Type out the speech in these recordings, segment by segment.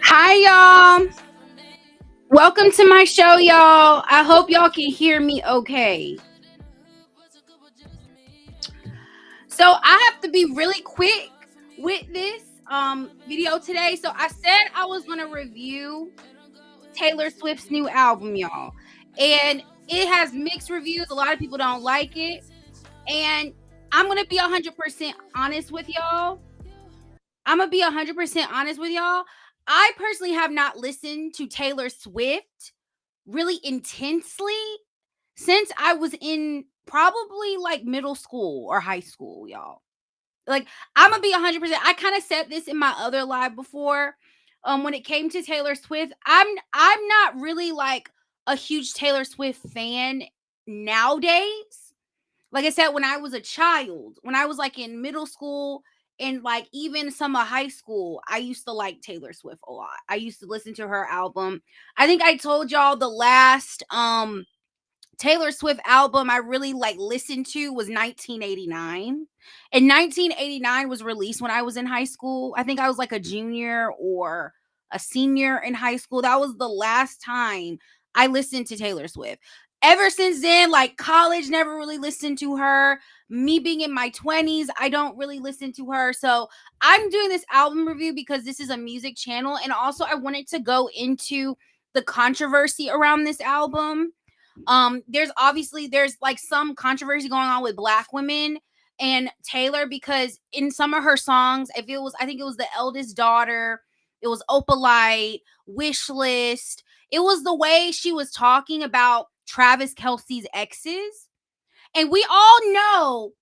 Hi, y'all. Welcome to my show, y'all. I hope y'all can hear me okay. So, I have to be really quick with this video today. So, I said I was going to review Taylor Swift's new album, y'all. And it has mixed reviews. A lot of people don't like it. And I'm going to be 100% honest with y'all. I personally have not listened to Taylor Swift really intensely since I was in probably like middle school or high school, y'all. Like, I'm gonna be 100%. I kind of said this in my other live before. When it came to Taylor Swift, I'm not really like a huge Taylor Swift fan nowadays. Like I said, when I was a child, when I was like in middle school and like even some of high school, I used to like Taylor Swift a lot. I used to listen to her album. I think I told y'all the last Taylor Swift album I really like listened to was 1989. And 1989 was released when I was in high school. I think I was like a junior or a senior in high school. That was the last time I listened to Taylor Swift. Ever since then, like college, never really listened to her. Me being in my 20s, I don't really listen to her. So I'm doing this album review because this is a music channel. And also, I wanted to go into the controversy around this album. There's like some controversy going on with black women and Taylor because in some of her songs, if it was, I think it was The Eldest Daughter, it was Opalite, Wish List, it was the way she was talking about Travis Kelsey's exes. And we all know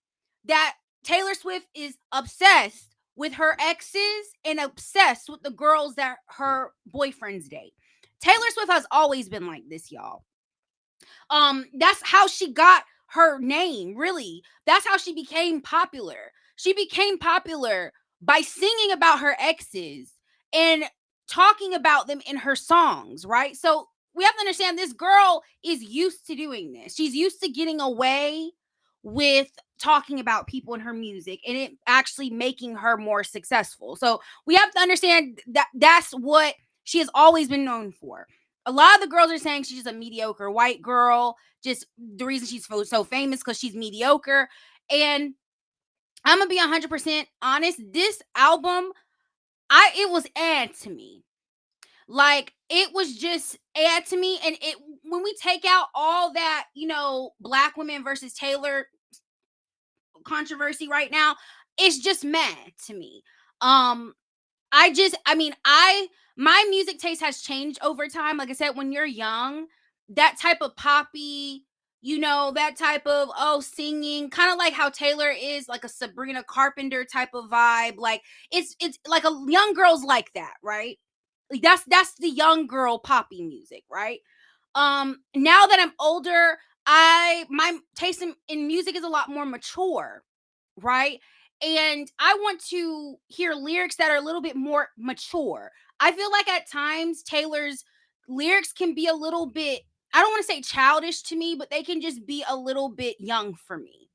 that Taylor Swift is obsessed with her exes and obsessed with the girls that her boyfriends date. Taylor Swift has always been like this, y'all. That's how she got her name, really. That's how she became popular. She became popular by singing about her exes and talking about them in her songs, right? So we have to understand this girl is used to doing this. She's used to getting away with talking about people in her music and it actually making her more successful. So we have to understand that that's what she has always been known for. A lot of the girls are saying she's a mediocre white girl. Just the reason she's so famous because she's mediocre. And I'm gonna be 100% honest. This album, it was ad to me. Like it was just ad to me. And it when we take out all that, black women versus Taylor controversy right now, it's just mad to me. Um, my music taste has changed over time. Like I said, when you're young, that type of poppy, that type of singing, kind of like how Taylor is like a Sabrina Carpenter type of vibe. Like it's like a young girls like that, right? Like that's the young girl poppy music, right? Now that I'm older, my taste in music is a lot more mature, right? And I want to hear lyrics that are a little bit more mature. I feel like at times Taylor's lyrics can be a little bit, I don't want to say childish to me, but they can just be a little bit young for me,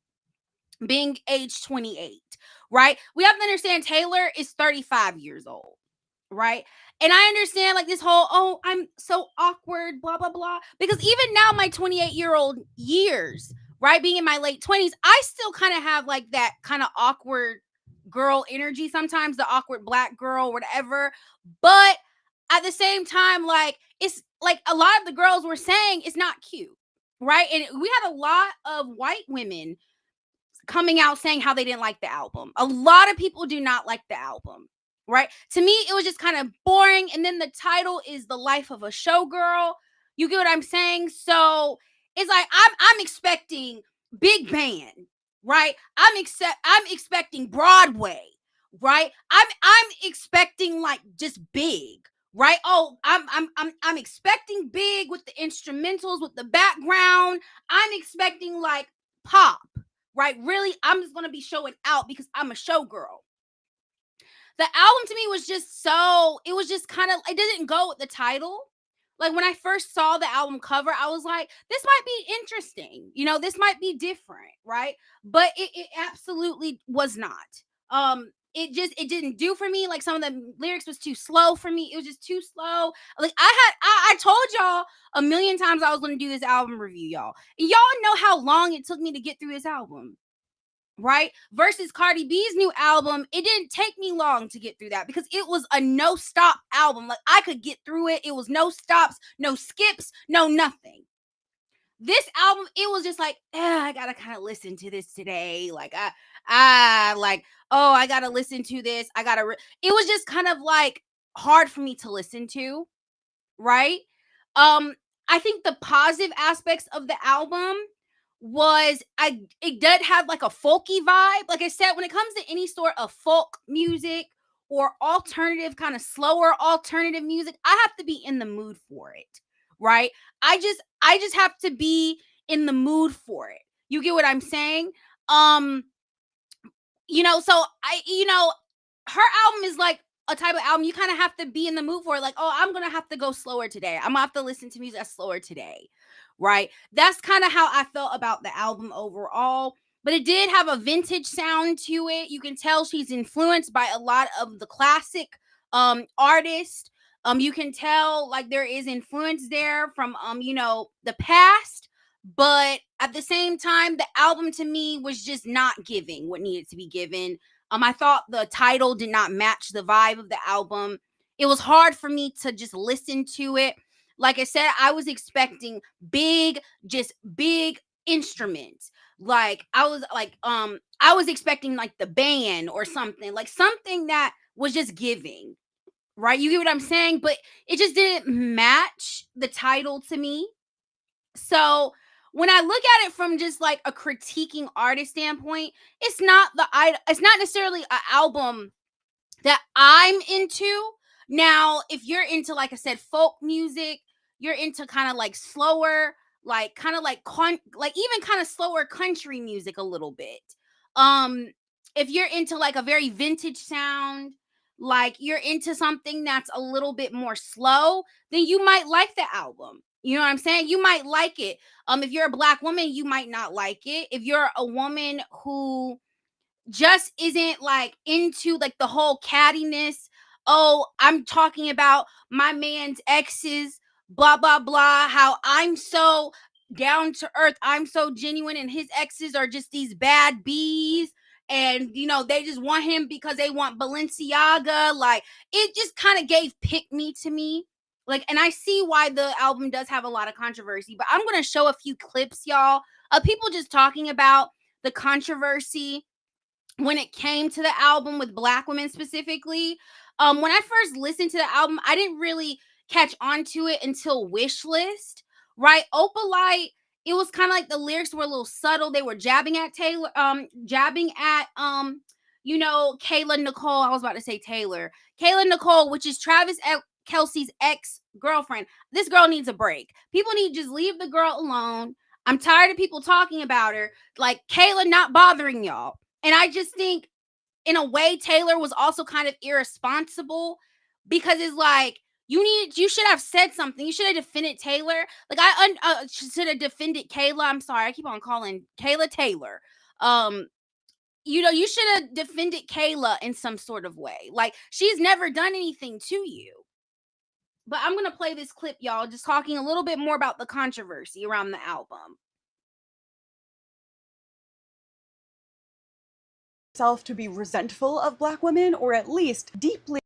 being age 28, right? We have to understand Taylor is 35 years old, right? And I understand like this whole, oh, I'm so awkward, blah, blah, blah. Because even now, my 28-year-old years, right, being in my late 20s, I still kind of have like that kind of awkward girl energy sometimes, the awkward black girl, whatever. But at the same time, like, it's like a lot of the girls were saying it's not cute, right? And we had a lot of white women coming out saying how they didn't like the album. A lot of people do not like the album, right? To me, it was just kind of boring. And then the title is The Life of a Showgirl. You get what I'm saying? So it's like I'm expecting big band, right? I'm expecting Broadway, right? I'm expecting like just big, right? Oh, I'm expecting big with the instrumentals, with the background. I'm expecting like pop, right? Really, I'm just gonna be showing out because I'm a showgirl. The album to me was just it was just kind of, it didn't go with the title. Like when I first saw the album cover, I was like, this might be interesting. This might be different, right? But it absolutely was not. it didn't do for me. Like some of the lyrics was too slow for me. It was just too slow. Like I told y'all a million times I was going to do this album review, y'all. And y'all know how long it took me to get through this album, right? Versus Cardi B's new album, it didn't take me long to get through that because it was a no stop album. Like I could get through it. It was no stops, no skips, no nothing. This album, it was just like, I gotta kind of listen to this today. Like like, oh, I gotta listen to this. It was just kind of like hard for me to listen to, right? I think the positive aspects of the album was it did have like a folky vibe. Like I said, when it comes to any sort of folk music or alternative, kind of slower alternative music, I have to be in the mood for it, right? I just have to be in the mood for it. You get what I'm saying? Um, so her album is like a type of album you kind of have to be in the mood for. Like, oh, I'm gonna have to go slower today. I'm gonna have to listen to music that's slower today, right? That's kind of how I felt about the album overall. But it did have a vintage sound to it. You can tell she's influenced by a lot of the classic artists. You can tell like there is influence there from the past, but at the same time, the album to me was just not giving what needed to be given. I thought the title did not match the vibe of the album. It was hard for me to just listen to it. Like I said, I was expecting just big instruments. Like I was expecting like the band or something, like something that was just giving, right? You get what I'm saying? But it just didn't match the title to me. So when I look at it from just like a critiquing artist standpoint, it's not necessarily an album that I'm into. Now, if you're into, like I said, folk music, you're into kind of like slower, like kind of like even kind of slower country music a little bit. Um, if you're into like a very vintage sound, like you're into something that's a little bit more slow, then you might like the album. You know what I'm saying? You might like it. If you're a black woman, you might not like it. If you're a woman who just isn't like into like the whole cattiness. Oh, I'm talking about my man's exes, blah, blah, blah. How I'm so down to earth. I'm so genuine, and his exes are just these bad bees. And, they just want him because they want Balenciaga. Like, it just kind of gave pick me to me. Like, and I see why the album does have a lot of controversy, but I'm going to show a few clips, y'all, of people just talking about the controversy when it came to the album with black women specifically. When I first listened to the album, I didn't really catch on to it until Wish List, right? Opalite, it was kind of like the lyrics were a little subtle. They were jabbing at Taylor, Kayla Nicole. I was about to say Taylor. Kayla Nicole, which is Kelsey's ex-girlfriend. This girl needs a break. People need to just leave the girl alone. I'm tired of people talking about her. Like, Kayla not bothering y'all. And I just think, in a way, Taylor was also kind of irresponsible because it's like, you should have said something. You should have defended Taylor. Like, I should have defended Kayla. I'm sorry, I keep on calling Kayla Taylor. You should have defended Kayla in some sort of way. Like, she's never done anything to you. But I'm gonna play this clip, y'all, just talking a little bit more about the controversy around the album. To be resentful of black women, or at least deeply.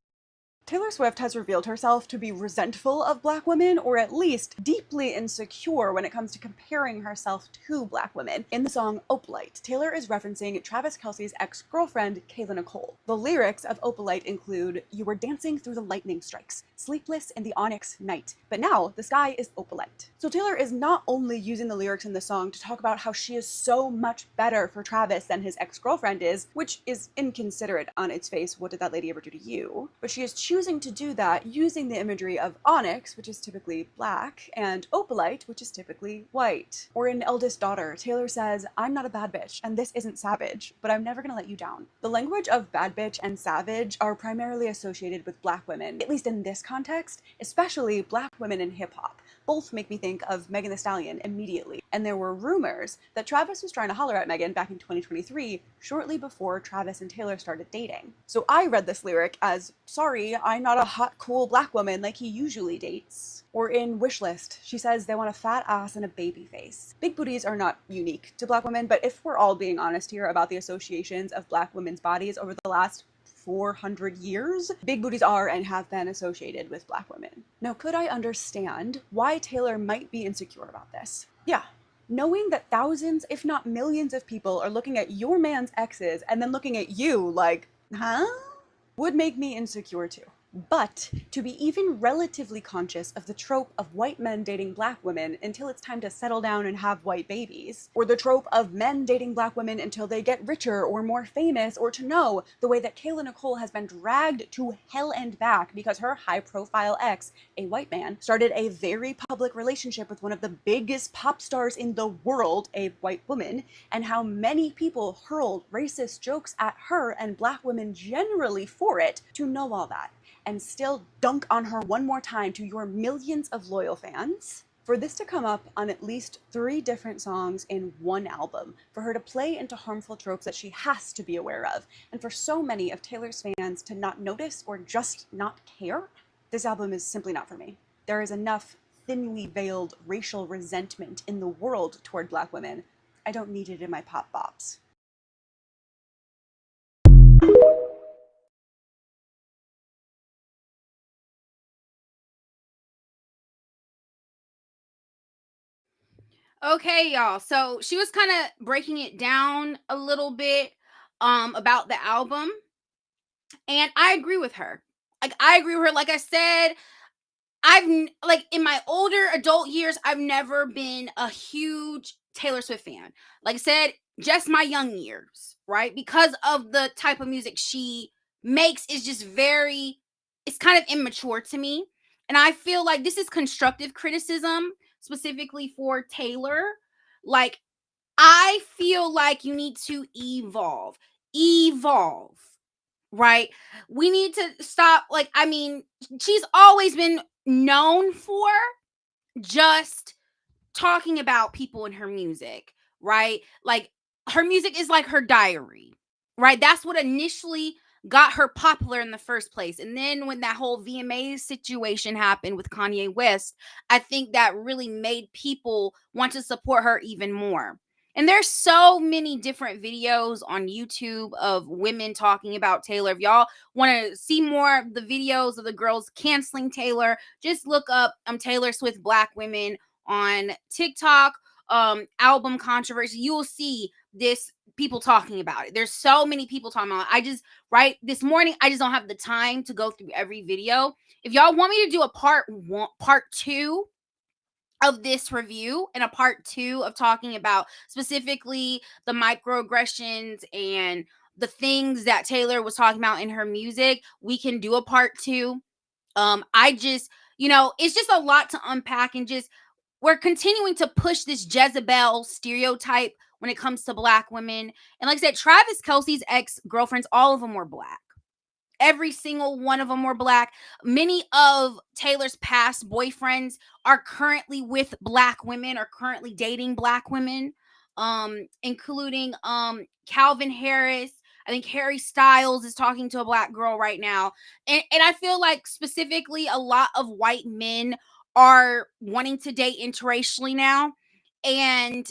Taylor Swift has revealed herself to be resentful of black women, or at least deeply insecure when it comes to comparing herself to black women. In the song Opalite, Taylor is referencing Travis Kelce's ex-girlfriend, Kayla Nicole. The lyrics of Opalite include, "You were dancing through the lightning strikes, sleepless in the onyx night, but now the sky is opalite." So Taylor is not only using the lyrics in the song to talk about how she is so much better for Travis than his ex-girlfriend is, which is inconsiderate on its face. What did that lady ever do to you? But she is choosing choosing to do that using the imagery of onyx, which is typically black, and opalite, which is typically white. Or in Eldest Daughter, Taylor says, "I'm not a bad bitch, and this isn't savage, but I'm never gonna let you down." The language of bad bitch and savage are primarily associated with black women, at least in this context, especially black women in hip hop. Both make me think of Megan Thee Stallion immediately. And there were rumors that Travis was trying to holler at Megan back in 2023, shortly before Travis and Taylor started dating. So I read this lyric as, "Sorry, I'm not a hot, cool black woman like he usually dates." Or in Wishlist, she says they want a fat ass and a baby face. Big booties are not unique to black women, but if we're all being honest here about the associations of black women's bodies over the last 400 years, big booties are and have been associated with black women. Now, could I understand why Taylor might be insecure about this? Yeah. Knowing that thousands, if not millions of people are looking at your man's exes and then looking at you like, huh? Would make me insecure too. But to be even relatively conscious of the trope of white men dating black women until it's time to settle down and have white babies, or the trope of men dating black women until they get richer or more famous, or to know the way that Kayla Nicole has been dragged to hell and back because her high-profile ex, a white man, started a very public relationship with one of the biggest pop stars in the world, a white woman, and how many people hurled racist jokes at her and black women generally for it, to know all that and still dunk on her one more time to your millions of loyal fans. For this to come up on at least 3 different songs in one album, for her to play into harmful tropes that she has to be aware of, and for so many of Taylor's fans to not notice or just not care, this album is simply not for me. There is enough thinly veiled racial resentment in the world toward black women. I don't need it in my pop bops. Okay, y'all. So she was kind of breaking it down a little bit about the album, and I agree with her. Like I agree with her. Like I said, like in my older adult years, I've never been a huge Taylor Swift fan. Like I said, just my young years, right? Because of the type of music she makes is just very, it's kind of immature to me. And I feel like this is constructive criticism specifically for Taylor. Like, I feel like you need to evolve, right? We need to stop. Like, I mean, she's always been known for just talking about people in her music, right? Like her music is like her diary, right? That's what initially got her popular in the first place. And then when that whole VMA situation happened with Kanye West, I think that really made people want to support her even more. And there's so many different videos on YouTube of women talking about Taylor. If y'all want to see more of the videos of the girls canceling Taylor, just look up Taylor Swift Black Women on TikTok, album controversy. You will see this people talking about it. There's so many people talking about it. I just right this morning, I just don't have the time to go through every video. If y'all want me to do a part 2 of this review and a part 2 of talking about specifically the microaggressions and the things that Taylor was talking about in her music, we can do a part 2. I just, it's just a lot to unpack, and just we're continuing to push this Jezebel stereotype when it comes to black women. And like I said, Travis Kelsey's ex-girlfriends, all of them were black. Every single one of them were black. Many of Taylor's past boyfriends are currently with black women, or currently dating black women, including Calvin Harris. I think Harry Styles is talking to a black girl right now. And I feel like specifically a lot of white men are wanting to date interracially now. And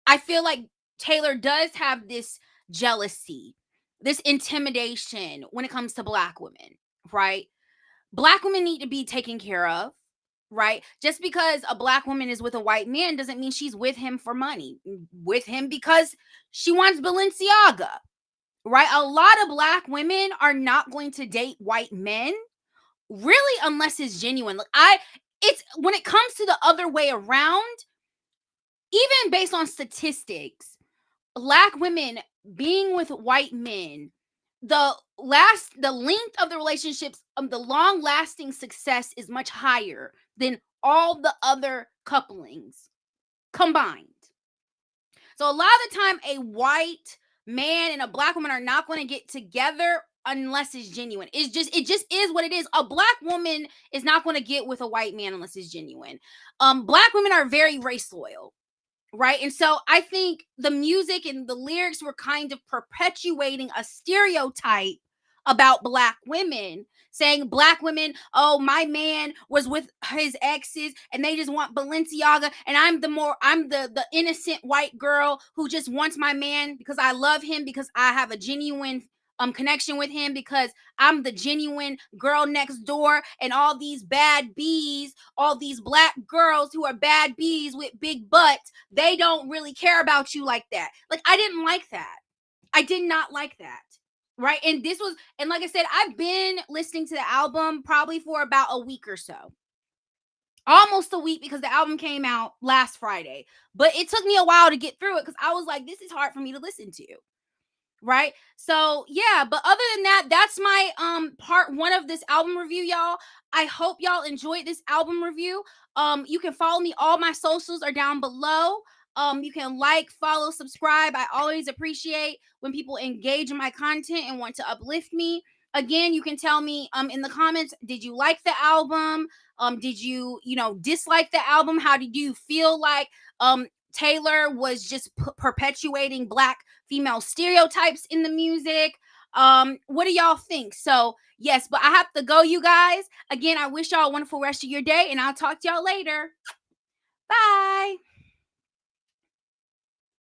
I feel like Taylor does have this jealousy, this intimidation when it comes to black women, right? Black women need to be taken care of, right? Just because a black woman is with a white man doesn't mean she's with him for money, with him because she wants Balenciaga, right? A lot of black women are not going to date white men, really, unless it's genuine. It's when it comes to the other way around, even based on statistics, black women being with white men the length of the relationships, the long lasting success is much higher than all the other couplings combined. So a lot of the time, a white man and a black woman are not going to get together unless it's genuine. It just is what it is. A black woman is not going to get with a white man unless it's genuine. Black women are very race loyal, right? And so I think the music and the lyrics were kind of perpetuating a stereotype about black women, saying black women, oh, my man was with his exes and they just want Balenciaga, and I'm the innocent white girl who just wants my man because I love him, because I have a genuine connection with him, because I'm the genuine girl next door, and all these bad bees, all these black girls who are bad bees with big butts, they don't really care about you like that. Like, I didn't like that. I did not like that. Right. And like I said, I've been listening to the album probably for about a week or so. Almost a week, because the album came out last Friday. But it took me a while to get through it because I was like, this is hard for me to listen to. Right? So yeah, but other than that, that's my part one of this album review, y'all. I hope y'all enjoyed this album review. You can follow me, all my socials are down below. You can like, follow, subscribe. I always appreciate when people engage in my content and want to uplift me. Again, you can tell me in the comments, did you like the album? Did you, dislike the album? How did you feel like Taylor was just perpetuating black female stereotypes in the music? What do y'all think? So yes, but I have to go, you guys. Again, I wish y'all a wonderful rest of your day, and I'll talk to y'all later. Bye.